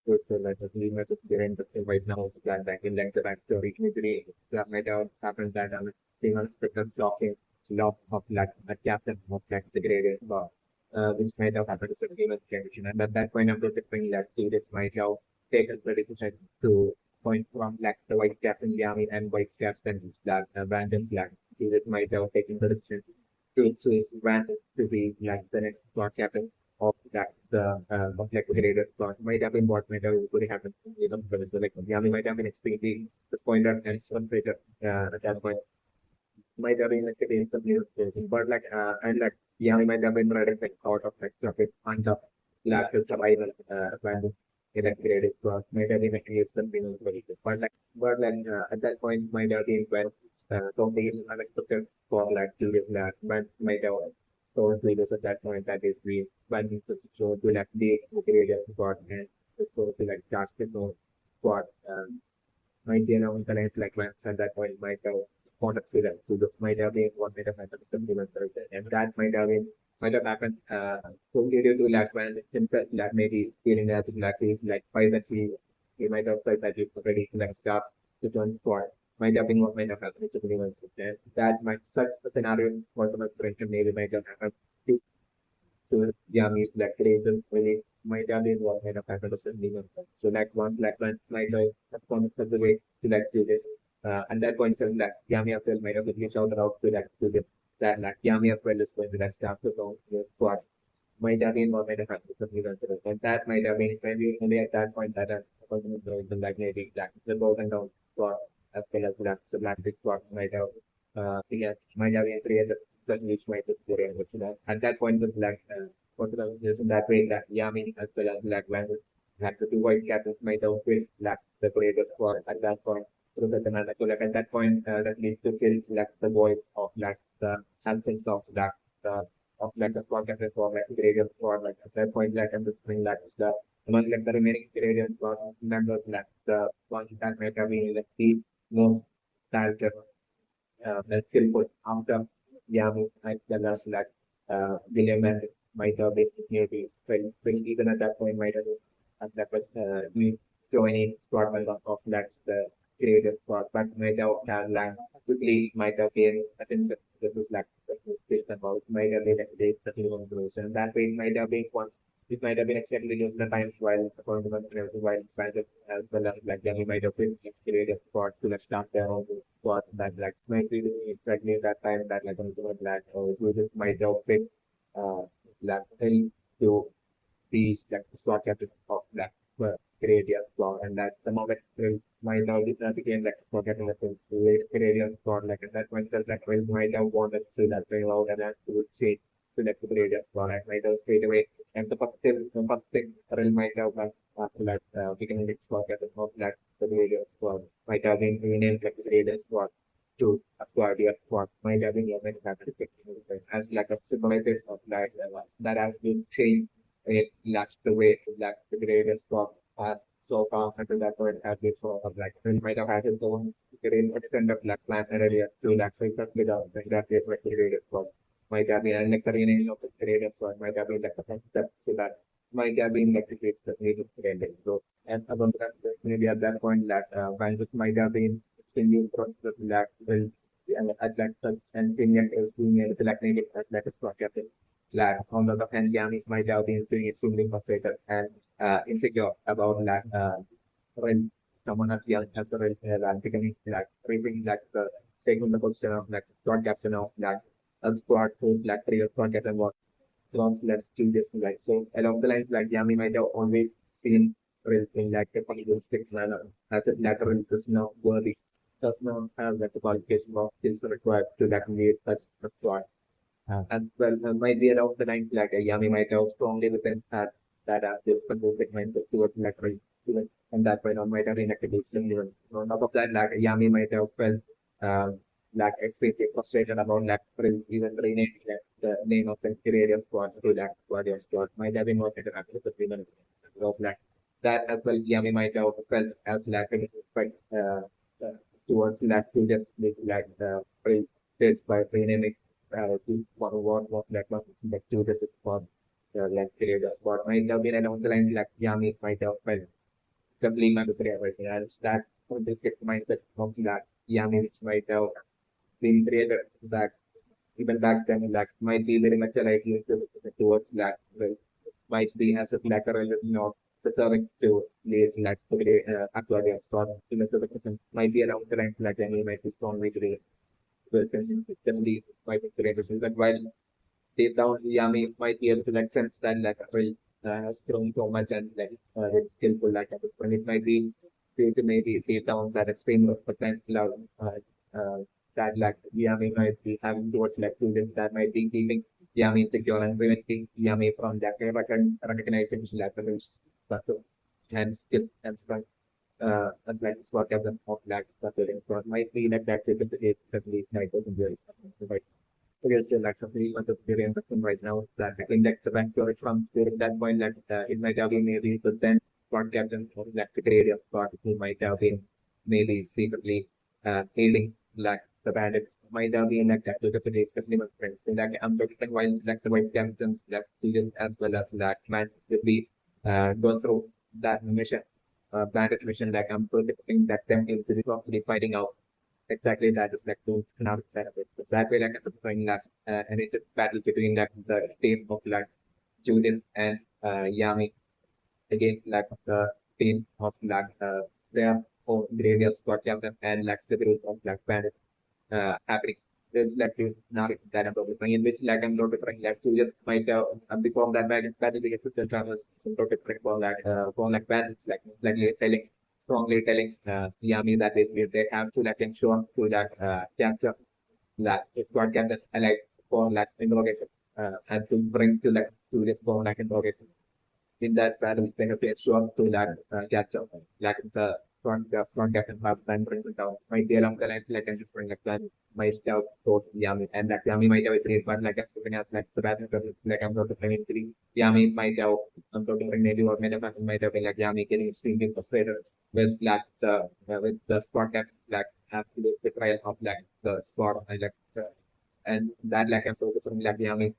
So like the three matches behind the right now that back in like the backstory usually that might have happened that seeing unexpected shocking loss of like a captain of like the greatest which might have happened to the game condition. And at that point of the different like series might have taken the decision to point from like the vice captain Yami and vice captain like Brandon Black. Series might have taken the decision to choose Brandon to be like the next squad captain of that of like the greater plot might have been what might have really happened you know but it's like Yami might have been extremely disappointed and frustrated at that point might have been like against the players but like and like Yami might have been running like out of like it on the lack of survival when in a greater plot might have been against them being very good but like at that point might have been when something unexpected for like Julius that but might have told players at that point that is we when we show to like the area squad and so to like start the squad might be around the length like when at that point might have wanted to that. So this might have been what might have happened to some events and that might have happened so due to like when himself that maybe feeling as if like he's like five that he might have felt that he's ready to like start to join squad. Might have been what might have happened to the events. And that might such a scenario for the friendship maybe might have happened so yeah, me like creative really might have been what kind of happened to suddenly. So like one black one might have come up the way to like do this. And that point so like Yami as well might have given shout out to like to this that like Yami as well is going to like start to go squad. Might have been what might have happened to suddenly. And that might have been maybe at that point that the like maybe like the golden down squad as well as black the black big squad might have yeah, might have been created certain which might be very unfortunate. At that point, the black Portugal is in that way that Yami as well as Black Vandals had the two white captains might have killed Black the creators for at that point. So like at that point, that leads to kill Black the voice of Black the absence of Black the of Black the squad captain for like the creators for like at that point Black and the spring Black is the among like the remaining creators for members Black the one that might have been like the most talented let's say put after Yami as well as like William and might have basically when even at that point might have that was me joining squad member of that the creative squad but might have like quickly might have been attention that was like the mistakes about might have been a day that you want to lose and that way might have been one it might have been exactly used the times while the tournament and everything while Bandits as well as like Yami might have been creative squad to like start their own squad that like might be exactly that time that like on the black or we just might have been uh like to be like the squad captain of that area squad and that the moment might have became like a squad captain of the area squad like at that point that like well might have wanted to say that very loud and that would change to like the area squad and might have straight away and the first thing Real might have after that becoming the squad captain of that the area squad might have been renamed like the area squad to acquire the squad might have been even happened as like a symbolizer of that has been changed it lacks the way it lacks the greatest of so far until that point has been sort of like he might have had his own great extended black plan area to that figure without that is like the greatest one. Might have been like the renaming of the greatest one, might have been like the first step to that. Might have been like the case that needed to end it. So and about that maybe at that point that Vangeance might have been extremely impressed with that will at like such and Senior is being able to like name it as like a squad captain like on the other hand, Yami might have been feeling extremely frustrated and insecure about like when someone as young as the like becoming like raising like the taking the position of like squad captain of like a squad who's like three squad captain was once left to this like so along the lines like Yami might have always seen Real in like a political manner as a lateral is now worthy does not have like the qualification of skills required to like lead such a squad and well, might be around the line like Yami might have strongly within that this specific mindset towards lateral even and that point on might have been activation even. On top of that, like Yami might have felt like extremely frustrated about lateral even renaming like, the name of the area squad to like warrior squad might have been more interactive with women because like that as well Yami might have felt as like but towards like to just like by renaming to what that was like to this for like period of what might have been along the lines like Yami might have felt. complete mandatory everything. And that this gets mindset of that Yami, which might have been created that even back then, like might be very much like you towards that. Well, might be as a blacker is not deserving to these like to be aquarium or even to the person might be around the rank like any might be strongly to the person definitely might be created. But while deep down Yami might be able to like sense that like April has grown so much and like it's skillful like when it might be to maybe deep down that extreme respect and love uh, that like Yami might be having towards like students that might be keeping Yami insecure and preventing Yami from that recognizing levels and skills and strength and like whatever of that might be like that is the case that these night doesn't really because like something want to be interesting right now that I think that the backstory from during that point that it might have been maybe the then squad captain of like the creative squad who might have been maybe secretly aiding like the bandits might have been like that to the police especially my friends. So like I'm talking while like the white captains that students as well as that man will be going through that mission bandit mission like I'm predicting that them into the properly fighting out exactly that is like those economic benefits. So that way, like between that, and it's a battle between like the team of like Julian and Yami against like the team of like their own graveyard squad captain and like the group of like bandits happening. There's like this narrative that I'm talking in which like I'm not referring like Julian might before that battle begins with the travelers not referring for like bandits like telling strongly telling Yami that they have to like ensure to that capture that squad captain and like for last interrogation and to bring to like to this for like interrogation in that battle, they have to ensure to that catch up, like the front captain have time bring it down. Might be along the line, like and bring a plan, might have told Yami, and that Yami might have a great but like as like the battle like I'm not playing three. Yami might have I'm talking maybe or maybe might have been like Yami getting extremely frustrated with like with the squad captains like after the betrayal of like the squad and like and that like I'm focusing like Yami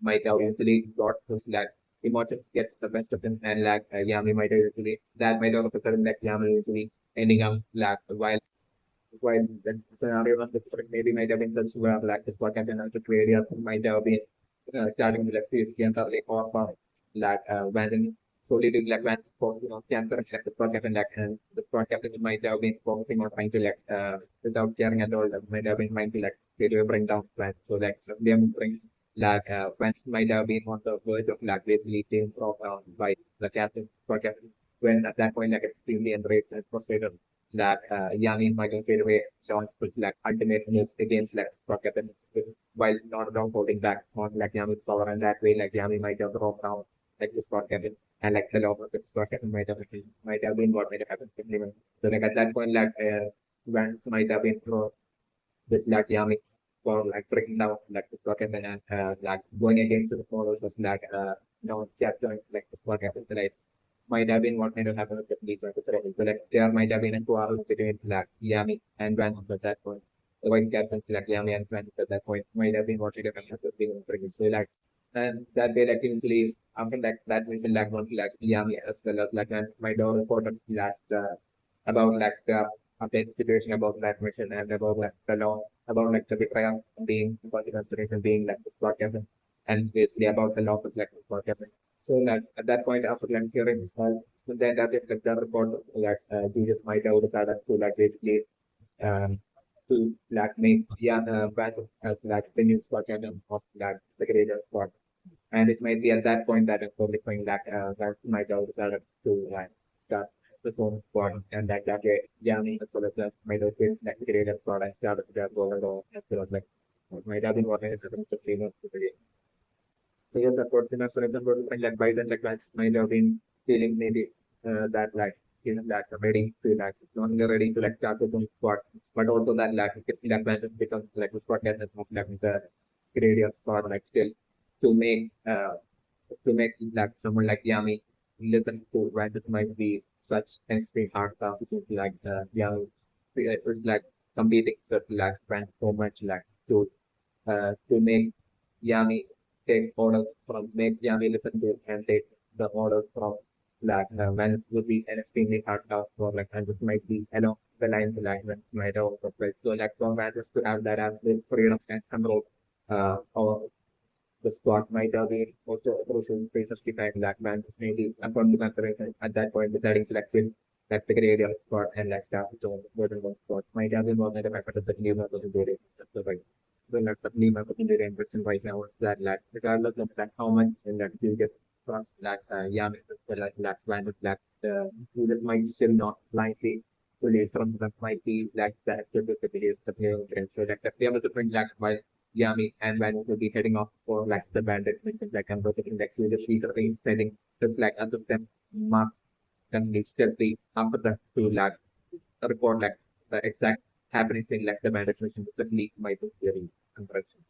might have easily got his like emotions get the best of him and like Yami might have usually that might have occurred like Yami usually ending up like while the scenario of the first maybe might have been such where like this what happened to area might have been starting with like this cancer like or for like Vangeance solely to like Van for cancer like the what happened like and the what happened might have been focusing on trying to like without caring at all might have been trying to like to bring down Van so like so them bring like when might have been on the verge of like basically being brought down by the captain for captain when at that point like extremely enraged and frustrated that Yami might have straight away Sean put like ultimate moves against like for captain while not at all holding back on like Yami's power and that way like Yami might have dropped down like the spot captain and like the law of the spot captain might have been what might have happened simply. So like at that point like Vance might have been with like Yami for like breaking down like the socket and like going against the followers of like capturing like the socket like might have been what might have happened with the police right? So like there might have been a quarrel between like Yami and Van at that point. The white captains like Yami and Van at that point might have been what might have happened with the police. So like and that way like eventually after like that we will like want to like Yami as well as like and might have reported that about like the update situation about that mission and about like the law about like the betrayal being about the consideration being like the plot captain and basically about the law of like the plot captain. So like at that point after like hearing this all, so then that is like the report like Jesus might have decided to like basically um to like make yeah Brad as like the new spot captain of like the greater spot. And it might be at that point that it's probably going that might have decided to like start the own squad and that way Yami as well as the might have been like the greater squad and started their goal and all as well as like might have been what it is the famous so yes, of course, for example, like by then, like Vance might have been feeling maybe that like that ready to like not only ready to like start his own sport, but also that like if that Vance becomes like the sport captain of like the gradient sport like still to make to make like someone like Yami listen to Vance might be such an extreme hard task because like Yami it was like competing with like Vance so much like to make Yami take orders from make Yami listen to and take the orders from that Vangeance would be an extremely hard task for like and this might be along the lines alignment might also play. So like for Vangeance to have that absolute freedom and control over the squad might have been also a crucial phase of defining that Vangeance maybe upon the consideration at that point deciding to like the grade of squad and like start to join more than one squad might have been one of the factors that new members of the grade. So like the like the new member in the person right now is that like regardless of that how much and that you just trust that Yami like Vangeance like you just might still not blindly fully trust that might be like the activity of the player and so like the able to bring like while Yami and Van will be heading off for like the bandit mission like I'm rotating like with the sheet of things setting just like other them mark can be stealthy after that to like report like the exact happenings in like the bandit mission which leak might be very compression.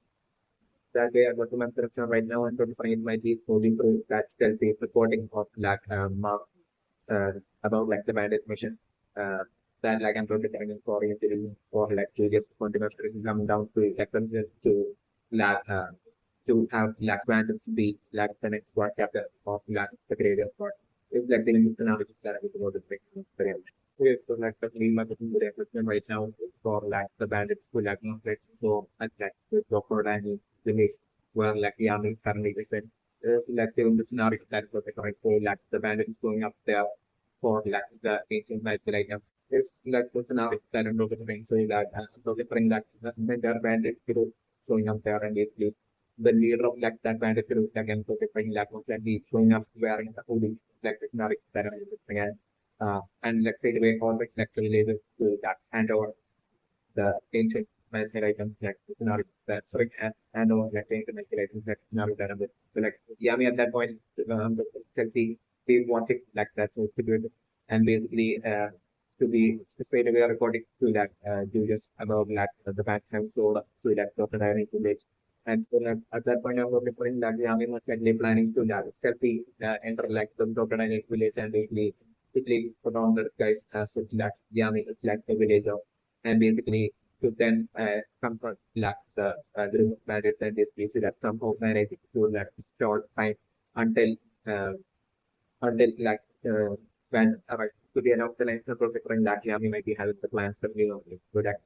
That way I'm going to my production right now and going to find might be solely through that stealthy reporting of like mark uh, about like the bandit mission. Uh, that like I'm totally telling for interview or like to just continuous come down to like consider to like to have like random to be like the next squad chapter of like the creator squad. It's like the analogy that I was about to make experience. Okay, so like the name of the reflection right now for like the bandits to like conflict. So I like the proper and the list where like Yami currently listen. There's like the scenario that for the correct so like the bandits going up there for like the ancient magical item. It's like the scenario that I'm looking at so that delivering like the entire bandit group showing up there and basically the leader of like that bandit group again so different like that be showing up wearing the hoodie like the scenario that I'm looking at. And let's say the way always like related to that hand over the ancient magical items like the scenario that sorry and over like the ancient magical items like scenario that I'm with. So like Yami at that point be watching like that to do it and basically to be specifically according to that Julius about like the facts and so that Dr. Diary village. And so like, at that point of referring that Yami was likely planning to like stealthy enter like the Dr. Diary village and basically quickly put on the guys so that Yami is like the villager and basically to then confront like the group of bandits and basically so that somehow manage to like short time until uh, until like when to be announced the lines of different that Yami might be having the plans that we know so that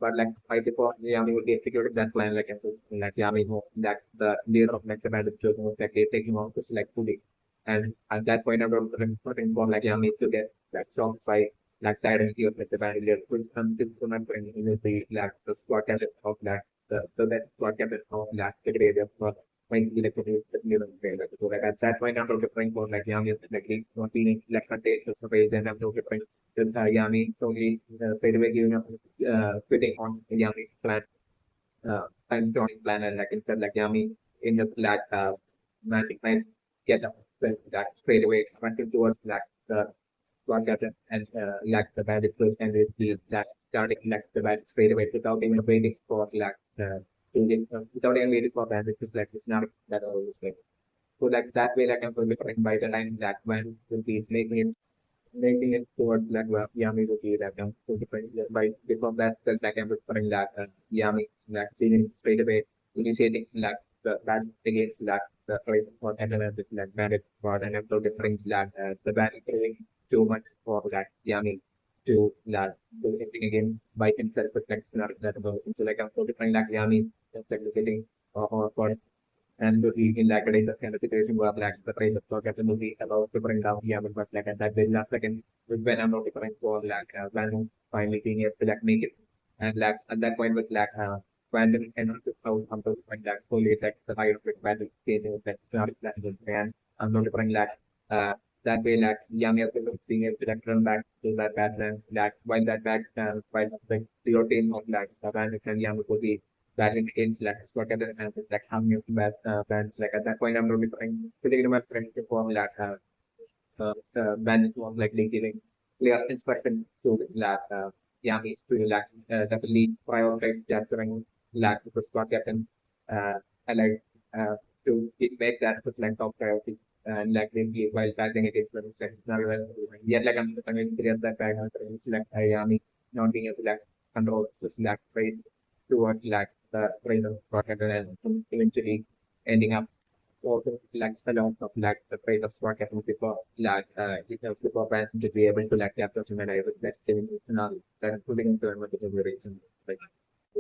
but like right before Yami would be executed that plan like and so like Yami know that the leader of like the bandit children was like taking off to select fully and at that point I don't putting for like Yami to get that song by like the identity of like the bandit leader which comes to remembering in the like the squad captain of that the that squad captain of that the grade of when he like the new trailer. So like at that point I'm looking for like Yami like he's not being like contained to survey and I'm looking with Yami totally straight away giving up quitting on Yami's plan time storing plan and like instead like Yami in the like magic night get up with that straight away running towards like the squad captain and like the bandit first and basically like starting like the bandit straight away without even waiting for like without even waiting for bandit to like it's not that always like so like that way like I'm going to be by the time that when will be making it towards like Yami to be like so different by before that like I'm referring that Yami like feeling straight away initiating like the bad against like the right for element is like bandit for and I'm so different that the bandit doing too much for like Yami to like do anything again by himself with like scenario that about so like I'm so different like Yami just like getting or for and he in like a kind of situation where like the train of talk at the movie about to bring down Yemen, but like at that very last second was when I'm not different for like Van finally being able to like make it. And like at that point with like Brandon and this how I'm to bring like fully like the higher with Brandon changing with that scenario and I'm not different like that way like Yami also being able to like run back to that battleland like while that back while the routine of like Brandon and Yami would be battling against like whatever and it's like how many bands like at that point I'm really trying still my friend to form like band was like giving clear instruction to like Yami to like definitely prioritize capturing like the squad captain and like to make that as like top priority and like maybe while battling against them it's not well yet like I'm trying to clear that back like Yami not being able to like control just like towards like the trainer project and eventually ending up also like the loss of like the rate of squad getting before like before fans to be able to like capture him and I was that then putting into a consideration like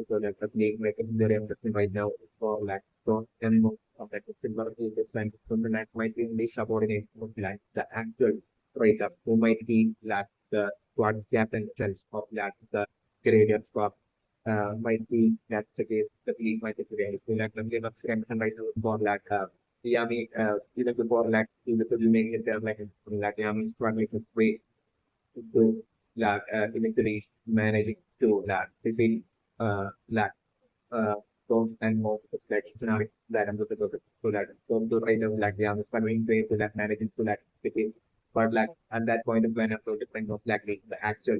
so like the league making the reimbursement right now for like so and more of like the silver agents and from the next might be the subordinate of like the actual rate up who might be like the squad captain itself of like the gradient squad might be that's the case. The league might be very like the game of redemption right now for like Yami even before like even to make it there like Yami struggling to way to like eventually managing to like defeat like so and more like scenario that I'm looking to that so to right now like Yami struggling to like managing to like defeat but like at that point is when I'm so different of like the actual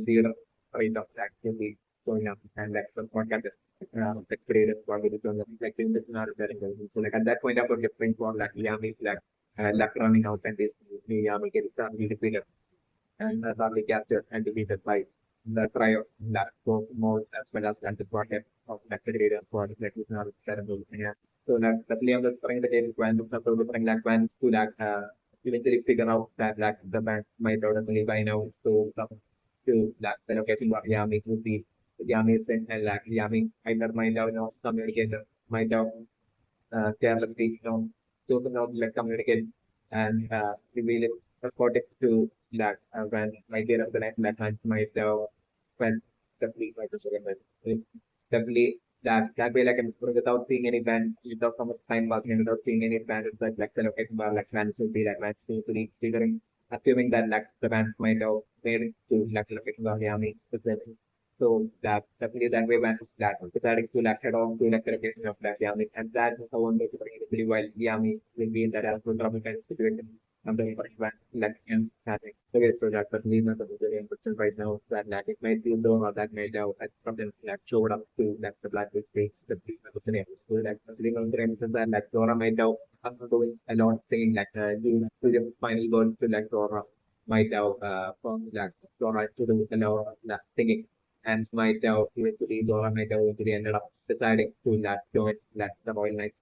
leader right of like the league going up and like the podcast the creative quality so like in this not very well. So like at that point I'm different for like Yami like like running out and this Yami gets defeated and probably captured and defeated by the trio that go more as well as the project of the creator for the is not terrible. Yeah. So that Liam was trying the game when looks up to different like when to like eventually figure out that like the bank might probably by now to like the location of Yami to be Yami sent and like Yami either might have no communicator might have carelessly choose not like communicate and reveal it according to that when my dear of the night that time might when definitely like the second definitely that way like without seeing any band without so much time passing and without seeing any band it's like the location bar like bands will be like bands to be figuring assuming that like the bands might have made it to like location bar Yami so that's definitely that way when that deciding to like head on to like the location of that Yami. And that is how one way to bring it really while Yami will be in that trouble kind of situation. I'm very much when like and having the great project but leave not a very important right now that like it might be low or that might have something like showed up to like the black space the people of the name. So like something on the remission that like Dora might have doing a lot of things like doing to the final goals to like Dora might have from like Dora to do a lot of that singing and might have eventually Dora might have eventually ended up deciding to like join like the Royal Knights.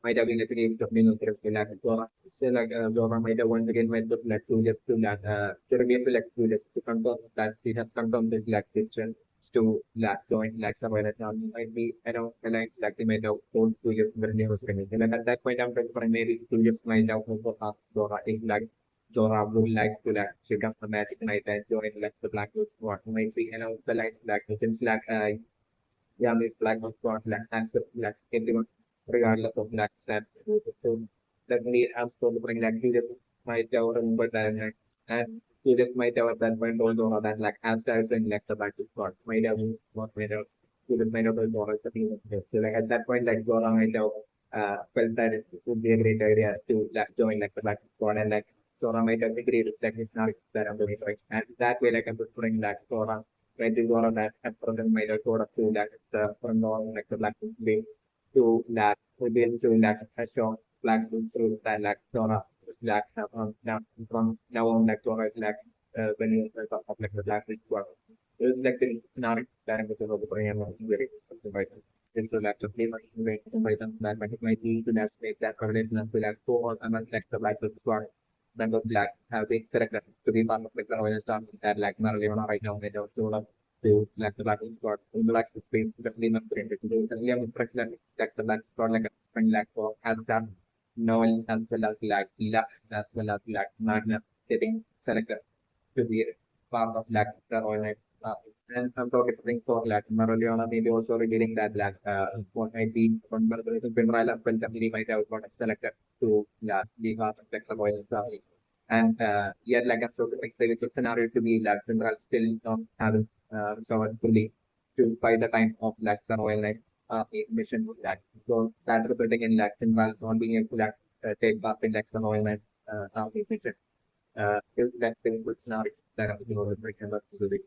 Might have been a pretty being of the like Dora. So like Dora might have once again went to like to just to like to remain to like to just to confirm that she has confirmed this like decision to last join like the Royal Knights. Might be I don't realize like they might have told to just the name was finished. Like at that point I'm trying to maybe to just might have also asked Dora if like Zora would like to like check out the Magic Knight and join like the Black Wolf Squad. Maybe you know the like since like Yami's Black Wolf Squad like and the like everyone regardless of like stats. So definitely I'm going to bring like Julius might have remember that and Julius might have at that point also that like as guys in like the Black Wolf Squad might have what might have Julius might have told Zora as a team. So like at that point like Zora might have felt that it would be a great idea to like join like the Black Wolf Squad and like Sora might have the greatest technique now that I'm doing right. And that way, like I'm putting that Sora, right? The Sora that at present might have sort of to that the front on like the black way to that would be able to that a strong black through that like Sora black now from now on like Sora is like when you talk of like the black squad. It was like the scenario that I'm going to bring and very something right. Into like the play right that might be to that make that correlation to like four and like the black squad that was like having character to be part of like the Royal Star that like Marillion right now they don't show up to like the Black Squad like the space definitely not great. So suddenly I'm impressed like the Black Squad like a friend like for has done no one as well as like luck as well as like Magna getting selected to be part of like the Royal Knight. And some sort of thing for like Maroliana maybe also revealing that like what might be from Pinrala well definitely might have got selected to be part of like the Royal Family. And yet like I'm sort of excited the scenario to be like Pinral still not having recovered fully to by the time of like the Royal Knight mission with that. So that resulting in like Pinral not being able to like take part in like the Royal Knight mission. Is that the good scenario that I'm going to bring about to the